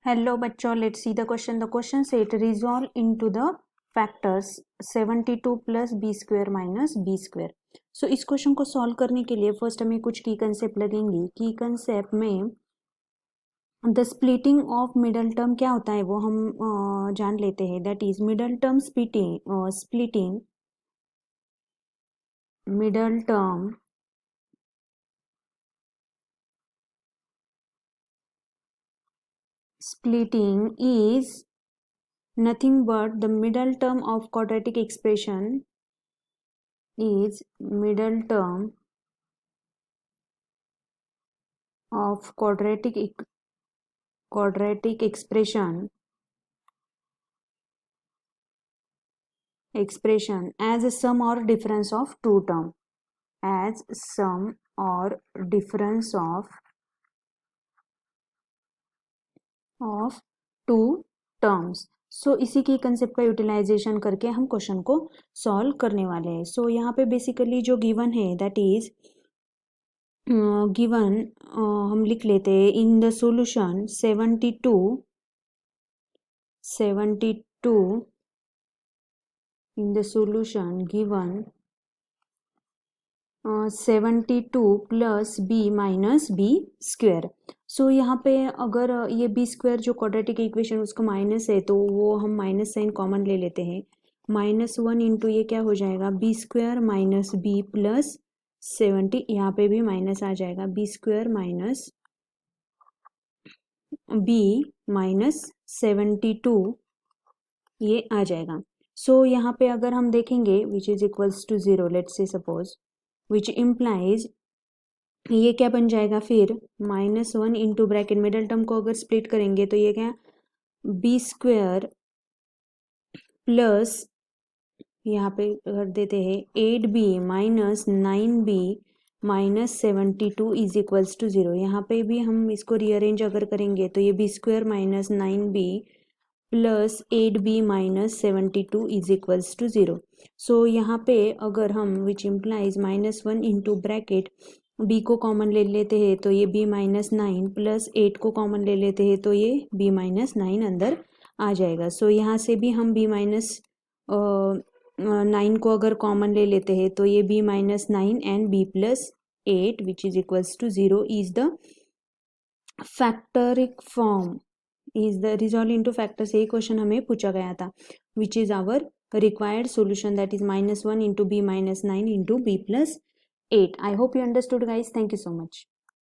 Hello बच्चों, let's see the question. The question said resolve into the factors 72 plus b square minus b square. So इस question को solve करने के लिए first हमें कुछ की कंसेप्ट लगेंगी. की कंसेप्ट में the splitting of middle term क्या होता है वो हम जान लेते हैं. That is middle term splitting middle term splitting is nothing but the middle term of quadratic expression is middle term of quadratic expression as a sum or difference of two term, as sum or difference of two terms. सो इसी की concept का utilisation करके हम question को solve करने वाले हैं. सो यहाँ पे बेसिकली जो गिवन है दैट इज गिवन हम लिख लेते हैं in the solution 72 in the solution given 72 plus b minus B square. So यहाँ पे अगर ये बी स्क्वेयर जो क्वाड्रेटिक इक्वेशन उसका माइनस है तो वो हम माइनस साइन कॉमन ले लेते हैं. -1 इंटू ये क्या हो जाएगा B square minus B plus 70. यहाँ पे भी माइनस आ जाएगा B square minus B minus 72 ये आ जाएगा. सो यहाँ पे अगर हम देखेंगे which is equals to 0 let's say suppose which implies ये क्या बन जाएगा फिर -1 इंटू ब्रैकेट मिडल टर्म को अगर स्प्लिट करेंगे तो ये क्या बी स्क्वेयर प्लस यहाँ पे कर देते हैं 8b minus 9b minus 72 is equals to 0. यहाँ पे भी हम इसको रीअरेंज अगर करेंगे तो ये B square minus 9b plus 8b minus 72 is equals to 0. So यहाँ पे अगर हम which implies -1 into bracket b को कॉमन ले लेते हैं तो ये b माइनस 9 प्लस 8 को कॉमन ले लेते हैं तो ये b माइनस 9 अंदर आ जाएगा. सो यहाँ से भी हम b माइनस 9 को अगर कॉमन ले लेते हैं तो ये b minus 9 and b plus 8 which is equals to 0 is the factorised form is the resolve into factors. यही क्वेश्चन हमें पूछा गया था which is our required solution that is -1 into b minus 9 into b plus 8. I hope you understood guys. Thank you so much.